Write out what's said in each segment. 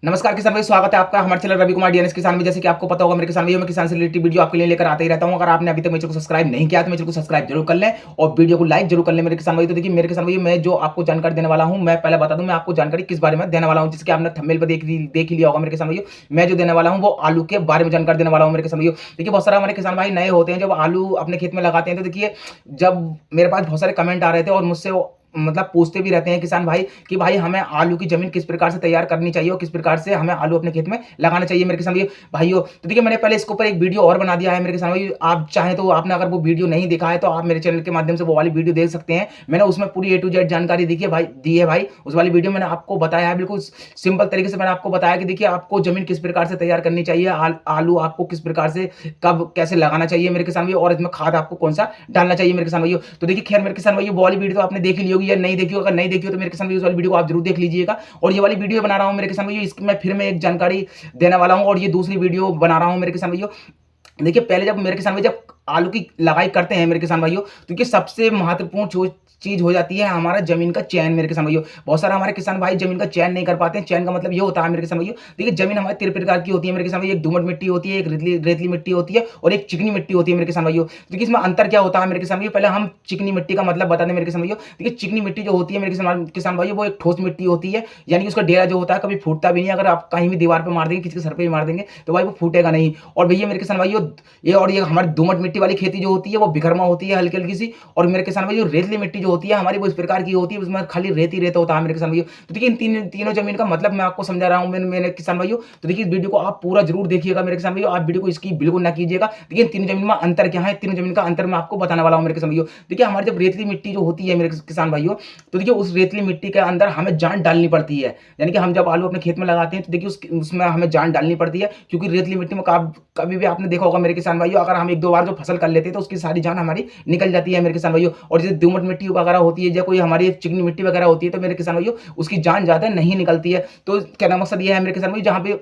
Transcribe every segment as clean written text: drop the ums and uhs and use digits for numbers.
नमस्कार किसान भाई, स्वागत है आपका हमारे चैनल रवि कुमार डीएनएस किसान में। जैसे कि आपको पता होगा मेरे किसान भाइयों, मैं किसान से रिलेटेड वीडियो आपके लिए लेकर आते ही रहता हूं। अगर आपने अभी तक मेरे चैनल को सब्सक्राइब नहीं किया तो मेरे चैनल को सब्सक्राइब जरूर कर लें और वीडियो को लाइक जरूर कर लें मेरे किसान भाई। तो देखिए मेरे किसान भाई, मैं जो आपको जानकारी देने वाला हूं, मैं पहले बता दूं मैं आपको जानकारी किस बारे में देने वाला हूं। जिसके आपने थंबनेल पर देख ही लिया होगा मेरे किसान भाइयों। मैं जो देने वाला हूं वो आलू के बारे में जानकारी देने वाला हूं मेरे किसान भाइयों। देखिए बहुत सारे हमारे किसान भाई नए होते हैं, जब आलू अपने खेत में लगाते हैं तो देखिए जब मेरे पास बहुत सारे कमेंट आ रहे थे और मुझसे मतलब पूछते भी रहते हैं किसान भाई कि भाई हमें आलू की जमीन किस प्रकार से तैयार करनी चाहिए और किस प्रकार से हमें आलू अपने खेत में लगाना चाहिए मेरे किसान भाइयों। तो देखिए मैंने पहले इसके ऊपर एक वीडियो और बना दिया है मेरे किसान भाई। आप चाहें तो आपने अगर वो वीडियो नहीं देखा है तो आप मेरे चैनल के माध्यम से वो वाली वीडियो देख सकते हैं। मैंने उसमें पूरी ए टू जेड जानकारी दी है भाई। उस वाली वीडियो मैंने आपको बताया है, बिल्कुल सिंपल तरीके से मैंने आपको बताया कि देखिए आपको जमीन किस प्रकार से तैयार करनी चाहिए, आलू आपको किस प्रकार से कब कैसे लगाना चाहिए मेरे किसान भाइयों, और इसमें खाद आपको कौन सा डालना चाहिए मेरे किसान भाइयों। तो देखिए खैर मेरे किसान भाइयों, वो वाली वीडियो तो आपने देख ली होगी या नहीं देखी होगा। नहीं देखी हो तो मेरे किसान भाई उस वाली वीडियो को आप जरूर देख लीजिएगा। और ये वाली वीडियो बना रहा हूं मेरे किसान भाई, इसकी मैं एक जानकारी देने वाला हूं और ये दूसरी वीडियो बना रहा हूं मेरे किसान भाइयों। देखिए पहले जब मेरे किसान भाई जब आलू की लगाई करते हैं मेरे किसान भाइयों, तो ये सबसे महत्वपूर्ण चीज हो जाती है हमारा जमीन का चयन मेरे किसान भाइयों। बहुत सारा हमारे किसान भाई जमीन का चयन नहीं कर पाते हैं। चयन का मतलब ये होता है मेरे किसान भाइयों, देखिए जमीन हमारे 3 प्रकार की होती है मेरे किसान भाई। एक दोमट मिट्टी होती है, एक रेतली मिट्टी होती है और एक चिकनी मिट्टी होती है मेरे किसान भाइयों। देखिए इसमें अंतर क्या होता है मेरे किसान भाइयों, पहले हम चिकनी मिट्टी का मतलब बता दें मेरे किसान भाइयों। देखिए चिकनी मिट्टी जो होती है मेरे किसान भाइयों, वो एक ठोस मिट्टी होती है, यानी कि उसका डेरा जो होता है कभी फूटता भी नहीं। अगर आप कहीं भी दीवार पर मार देंगे, किसी के सर पर भी मार देंगे तो भाई वो फूटेगा नहीं। और भैया मेरे किसान भाइयों, ये हमारी दोमट मिट्टी वाली खेती जो होती है वो बिखरमा होती है, हल्की हल्की सी। और मेरे किसान भाइयों रेतली मिट्टी जो होती है हमारी, वो इस प्रकार की होती है, उसमें खाली रेत होता है मेरे किसान भाइयों। तो देखिए इन तीनों जमीन का मतलब मैं आपको समझा रहा हूं मेरे किसान भाइयों। तो देखिए इस वीडियो को आप पूरा जरूर देखिएगा मेरे किसान भाइयों, आप वीडियो को इसकी बिल्कुल ना कीजिएगा। देखिए इन तीनों जमीन में अंतर क्या है, तीनों जमीन का अंतर मैं आपको बताने वाला हूं मेरे किसान भाइयों। देखिए हमारी जब रेतली मिट्टी जो होती है मेरे किसान भाइयों, तो देखिए उस रेतली मिट्टी के अंदर हमें जान डालनी पड़ती है। यानी कि हम जब आलू अपने खेत में लगाते हैं तो देखिए उसमें हमें जान डालनी पड़ती है, क्योंकि रेतली मिट्टी में कभी भी आपने देखा होगा मेरे किसान भाइयों, अगर हम एक दो बार जो फसल कर लेते हैं तो उसकी सारी जान हमारी निकल जाती है मेरे किसान भाइयों। और जैसे दोमट मिट्टी वगैरह होती है या कोई हमारी चिकनी मिट्टी वगैरह होती है तो मेरे किसान भाइयों उसकी जान ज्यादा नहीं निकलती है। तो कहना मकसद ये है मेरे किसान भाइयों, जहां पे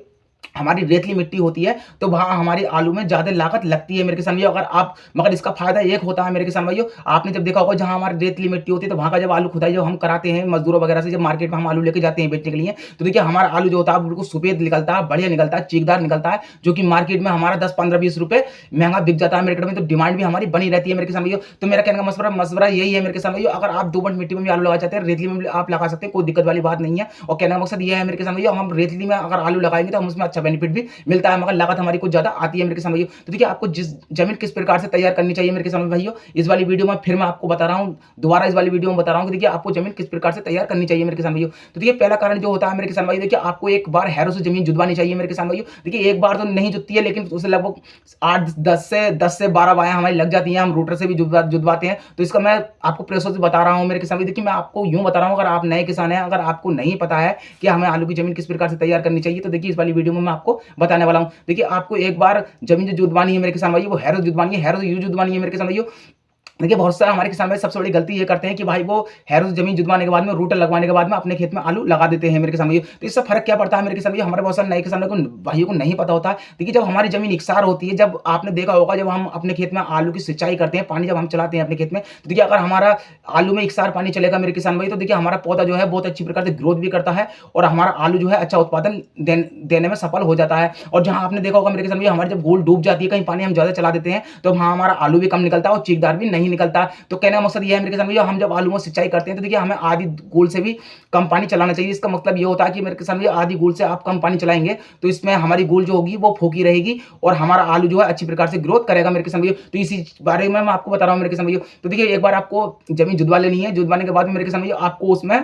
हमारी रेतली मिट्टी होती है तो वहां हमारी आलू में ज्यादा लागत लगती है मेरे किसान भाइयों। मगर इसका फायदा एक होता है मेरे किसान भाइयों, आपने जब देखा होगा जहां हमारी रेतली मिट्टी होती है तो वहां का जब आलू खुदाई जब हम कराते हैं मजदूरों वगैरह से, जब मार्केट में हम आलू लेके जाते हैं बेचने के लिए, तो देखिए हमारा आलू जो होता है बिल्कुल सफेद निकलता है, बढ़िया निकलता है, चीकदार निकलता है, जो कि मार्केट में हमारा 10 15 20 रुपए महंगा बिक जाता है मेरे में। तो डिमांड भी हमारी बनी रहती है मेरे किसान भाइयों। तो मेरा कहने का मशवरा यही है मेरे किसान भाइयों, अगर आप दोमट मिट्टी में भी आलू लगा चाहते हैं, रेतली में भी आप लगा सकते हैं, कोई दिक्कत वाली बात नहीं है। और कहने का मकसद ये है मेरे किसान भाइयों, हम रेतली में अगर आलू लगाएंगे तो हम उसमें अच्छा बेनिफिट भी मिलता है, मगर लागत हमारी कुछ ज्यादा आती है मेरे किसान भाइयों। तो देखिए आपको जिस जमीन किस प्रकार से तैयार करनी चाहिए मेरे किसान भाइयों, इस वाली वीडियो में फिर मैं आपको बता रहा हूं, दोबारा इस वाली वीडियो में बता रहा हूं कि देखिए आपको जमीन किस प्रकार से तैयार करनी चाहिए मेरे किसान भाइयों। तो देखिए पहला कारण जो होता है मेरे किसान भाइयों, देखिए आपको एक बार हैरो से जमीन जुतवानी चाहिए मेरे किसान भाइयों। देखिए एक बार तो नहीं जुतती है, लेकिन उसे लगभग 8 10 से 12 बायां हमारी लग जाती हैं, हम रूटर से भी जुतवाते हैं। तो इसका मैं आपको प्रोसेस बता रहा हूं मेरे किसान भाई। देखिए मैं आपको यूं बता रहा हूं, अगर आप नए किसान हैं, अगर आपको नहीं पता है कि हमें आलू की जमीन किस प्रकार से तैयार करनी चाहिए, तो देखिए इस वाली वीडियो में मैं आपको बताने वाला हूं। देखिए आपको एक बार जमीन जो जुतवानी है मेरे किसान भाई, वो हैरो जुतवानी है, हैरो यूं जुतवानी है मेरे किसान भाइयों। देखिए बहुत सारे हमारे किसान भाई सबसे बड़ी गलती ये करते हैं कि भाई वो हैरो से जमीन जुतवाने के बाद में, रूटर लगवाने के बाद में अपने खेत में आलू लगा देते हैं मेरे किसान भाइयों। तो इससे फर्क क्या पड़ता है मेरे किसान भाइयों, हमारे बहुत सारे नए किसान भाइयों को नहीं पता होता है। देखिए जब हमारी जमीन इकसार होती है, जब आपने देखा होगा जब हम अपने खेत में आलू की सिंचाई करते हैं, पानी जब हम चलाते हैं अपने खेत में, तो देखिए अगर हमारा आलू में इकसार पानी चलेगा मेरे किसान भाई, तो देखिए हमारा पौधा जो है बहुत अच्छी प्रकार से ग्रोथ भी करता है और हमारा आलू जो है अच्छा उत्पादन देने में सफल हो जाता है। और जहां आपने देखा होगा मेरे किसान भाई, हमारी जब गोल डूब जाती है, कहीं पानी हम ज्यादा चला देते हैं, तो वहां हमारा आलू भी कम निकलता है और चीकदार भी नहीं निकलता। तो कहने का मकसद ये है मेरे किसान भैया, हम जब आलू में सिंचाई करते हैं तो देखिए हमें आधी गोल से भी कम पानी चलाना चाहिए। इसका मतलब ये होता है कि मेरे किसान भैया आधी गोल से आप कम पानी चलाएंगे तो इसमें हमारी गोल जो होगी वो फोकी रहेगी और हमारा आलू जो है अच्छी प्रकार से ग्रोथ करेगा मेरे किसान भैया। तो इसी बारे में मैं आपको बता रहा हूं मेरे किसान भैया। तो देखिए एक बार आपको जमीन जुतवा लेनी है, जुतवाने के बाद में मेरे किसान भैया आपको उसमें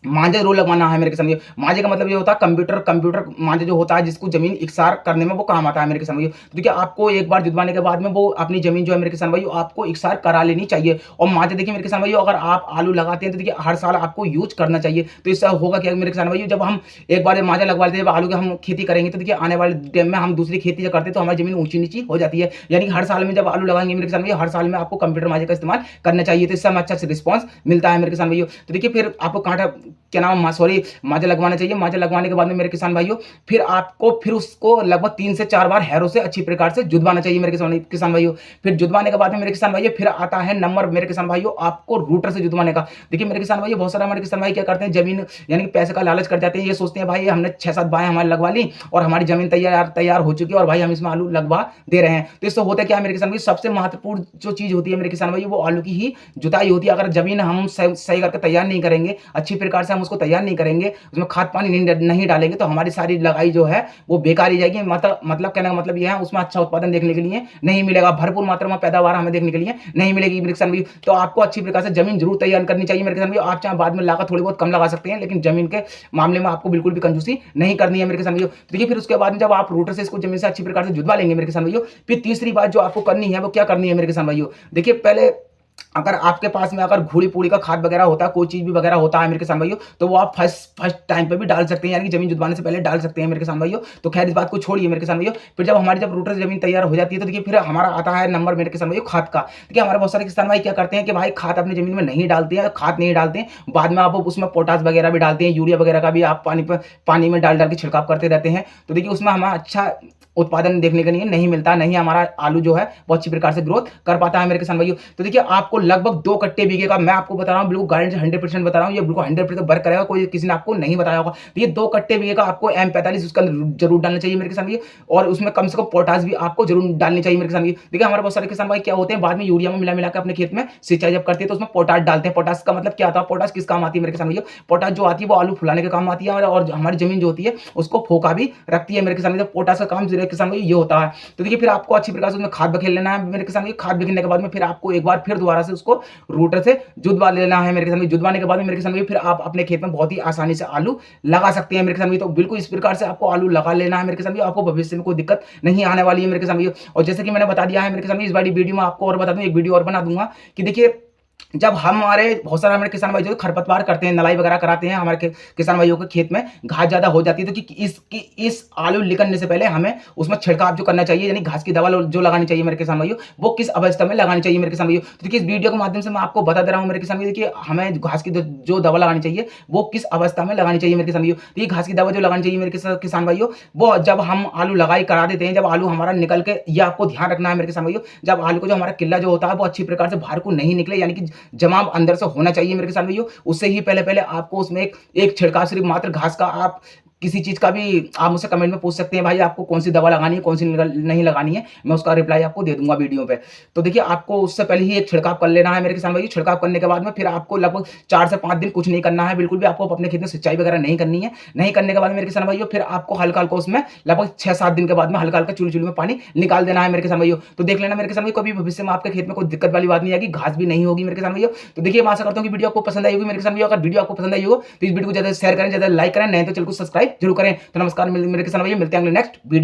मांझे रोल लगवाना है मेरे किसान भैया। मांझे का मतलब ये होता है कंप्यूटर मांझे जो होता है, जिसको जमीन इकसार करने में वो काम आता है मेरे किसान भैया। तो देखिए आपको एक बार जुतवाने के बाद में वो अपनी जमीन जो है मेरे किसान भाई आपको इकसार करा लेनी चाहिए। और मांझे देखिए मेरे किसान भाई, अगर आप आलू लगाते हैं तो देखिए हर साल आपको यूज करना चाहिए। तो इससे होगा क्या मेरे किसान भाई, जब हम एक बार मांझा लगवा लेते हैं, जब आलू की हम खेती करेंगे तो देखिए आने वाले टाइम में हम दूसरी खेती जब करते हैं तो हमारी जमीन ऊंची नीची हो जाती है। यानी कि हर साल में जब आलू लगाएंगे मेरे किसान भैया, हर साल में आपको कंप्यूटर मांझे का इस्तेमाल करना चाहिए। तो इससे हमें अच्छा से रिस्पॉन्स मिलता है मेरे किसान भैया। तो देखिए फिर आपको कांटा क्या नाम सॉरी मांजा लगवाना चाहिए। मांजा लगवाने के बाद में मेरे किसान भाइयों फिर आपको फिर उसको लगभग 3 से 4 बार हैरों से अच्छी प्रकार से जुतवाना चाहिए मेरे किसान भाइयों। फिर जुतवाने के बाद में मेरे किसान भाइयों फिर आता है नंबर मेरे किसान भाइयों आपको रूटर से जुतवाने का। देखिए मेरे किसान भाइयों बहुत सारे हमारे किसान भाई क्या करते हैं, जमीन यानी कि पैसे का लालच कर जाते हैं। ये सोचते हैं भाई हमने 6-7 बाएं हमारी लगवा ली और हमारी जमीन तैयार हो चुकी है और भाई हम इसमें आलू लगवा दे रहे हैं। तो इससे होता क्या है मेरे किसान भाई, सबसे महत्वपूर्ण जो चीज होती है मेरे किसान भाई वो आलू की ही जुताई होती है। अगर जमीन हम सही करके तैयार नहीं करेंगे, अच्छी प्रकार से हम उसको तैयार नहीं करेंगे, उसमें खाद पानी नहीं डालेंगे तो हमारी सारी लगाई जो है वो बेकार ही जाएगी। मतलब कहने का मतलब यह है उसमें अच्छा उत्पादन देखने के लिए नहीं मिलेगा, भरपूर मात्रा में पैदावार हमें देखने के लिए नहीं मिलेगी मेरे किसान भाई। तो आपको अच्छी प्रकार से जमीन जरूर तैयार करनी चाहिए मेरे किसान भाई। आप चाहे बाद में लागत थोड़ी बहुत कम लगा सकते हैं, लेकिन जमीन के मामले में आपको बिल्कुल भी कंजूसी नहीं करनी है मेरे किसान भाइयों। देखिए फिर उसके बाद में जब आप रूटर से इसको जमीन से अच्छी प्रकार से जुतवा लेंगे मेरे किसान भाइयों, फिर तीसरी बात जो आपको करनी है वो क्या करनी है मेरे किसान भाइयों। देखिए पहले अगर आपके पास में अगर घोड़ी पूड़ी का खाद वगैरह होता है, कोई चीज भी वगैरह होता है मेरे किसान भाइयों, तो वो आप फर्स्ट टाइम पे भी डाल सकते हैं, यानी कि जमीन जुतवाने से पहले डाल सकते हैं मेरे किसान भाइयों। तो खैर इस बात को छोड़िए मेरे किसान भाइयों। फिर जब रूटर से जमीन तैयार हो जाती है तो देखिए फिर हमारा आता है नंबर मेरे किसान भाइयों खाद का। देखिए हमारे बहुत सारे किसान भाई क्या करते हैं कि भाई खाद अपनी जमीन में नहीं डालते हैं, खाद नहीं डालते हैं, बाद में आप उसमें पोटास वगैरह भी डालते हैं, यूरिया वगैरह का भी आप पानी में डाल के छिड़काव करते रहते हैं। तो देखिए उसमें हमें अच्छा उत्पादन देखने के लिए नहीं मिलता, नहीं हमारा आलू जो है वो अच्छी प्रकार से ग्रोथ कर पाता है मेरे किसान भाइयों। तो देखिए आपको लगभग 2 कट्टे बीघे का मैं आपको बता रहा हूं, बिल्कुल गारंटी 100% बता रहा हूं, ये बिल्कुल 100% वर्क करेगा, कोई किसी ने आपको नहीं बताया होगा। तो ये 2 कट्टे बीघे का आपको M45 उसका जरूर डालना चाहिए मेरे किसान भाइयों, और उसमें कम से कम पोटास भी आपको जरूर डालनी चाहिए मेरे किसान भाइयों। देखिए हमारे बहुत सारे किसान भाई क्या होते हैं बाद में यूरिया में मिला के अपने खेत में सिंचाई जब करते हैं तो उसमें पोटास डालते हैं। पोटास का मतलब क्या आता है, पोटास किस काम आती है मेरे किसान भाइयों, पोटास जो आती है वो आलू फुलाने के काम आती है और हमारी जमीन जो होती है उसको फोका भी रखती है मेरे किसान भाइयों। पोटास का काम किसान भाई ये होता है। तो देखिए फिर आपको अच्छी प्रकार से उसमें खाद बखेल लेना है मेरे किसान भाई। खाद बखेलने के बाद में फिर आपको एक बार फिर दोबारा से उसको रूटर से जुतवा लेना है मेरे किसान भाई। जुतवाने के बाद में मेरे किसान भाई फिर आप अपने खेत में बहुत ही आसानी से आलू लगा सकते हैं मेरे किसान भाई। तो बिल्कुल इस प्रकार से आपको आलू लगा लेना है मेरे किसान भाई, आपको भविष्य में कोई दिक्कत नहीं आने वाली है मेरे किसान भाई। और जैसे कि मैंने बता दिया है मेरे किसान भाई, इस बार वीडियो में आपको और बता दूं, एक वीडियो और बना दूंगा कि देखिए जब हमारे बहुत सारे हमारे किसान भाई जो खरपतवार करते हैं, नलाई वगैरह कराते हैं हमारे किसान भाइयों के खेत में घास ज्यादा हो जाती है, तो कि इस आलू निकलने से पहले हमें उसमें छिड़काव जो करना चाहिए, यानी घास की दवा जो लगानी चाहिए मेरे किसान भाइयों, वो किस अवस्था में लगानी चाहिए मेरे किसान भाइयों। तो देखिए इस वीडियो के माध्यम से मैं आपको बता दे रहा हूँ मेरे किसान भाइयों कि हमें घास की जो दवा लगानी चाहिए वो किस अवस्था में लगानी चाहिए मेरे किसान भाइयों। तो ये घास की दवा जो लगानी चाहिए मेरे किसान भाइयों वो जब हम आलू लगाई करा देते हैं, जब आलू हमारा निकल के, ये आपको ध्यान रखना है मेरे किसान भाइयों, जब आलू को जो हमारा किल्ला जो होता है वो अच्छी प्रकार से बाहर को नहीं निकले, यानी कि जमाव अंदर से होना चाहिए मेरे किसान भाइयों, उससे ही पहले आपको उसमें एक छिड़काव सिर्फ मात्र घास का, आप किसी चीज का भी आप मुझसे कमेंट में पूछ सकते हैं भाई आपको कौन सी दवा लगानी है कौन सी नहीं लगानी है, मैं उसका रिप्लाई आपको दे दूंगा वीडियो पे। तो देखिए आपको उससे पहले ही एक छिड़काव कर लेना है मेरे किसान भाई। छिड़काव करने के बाद में फिर आपको लगभग 4 से 5 दिन कुछ नहीं करना है, बिल्कुल भी आपको अपने खेत में सिंचाई वगैरह नहीं करनी है। नहीं करने के बाद मेरे किसान भाइयों फिर आपको हल्का हल्का उसमें लगभग 6-7 दिन के बाद में हल्का हल्का चुली में पानी निकाल देना है मेरे किसान भाइयों। तो देख लेना मेरे किसान भाई, कभी भविष्य में आपके खेत में कोई दिक्कत वाली बात नहीं आएगी, घास भी नहीं होगी मेरे किसान भाइयों। तो देखिए मैं आशा करता हूँ कि वीडियो आपको पसंद आई होगी मेरे किसान भाइयों। अगर वीडियो आपको पसंद आई हो तो इस वीडियो को ज्यादा शेयर करें, ज्यादा लाइक करें, नहीं तो चैनल को सब्सक्राइब जरूर करें। तो नमस्कार मेरे किसान भाइयों, मिलते हैं अगले नेक्स्ट वीडियो।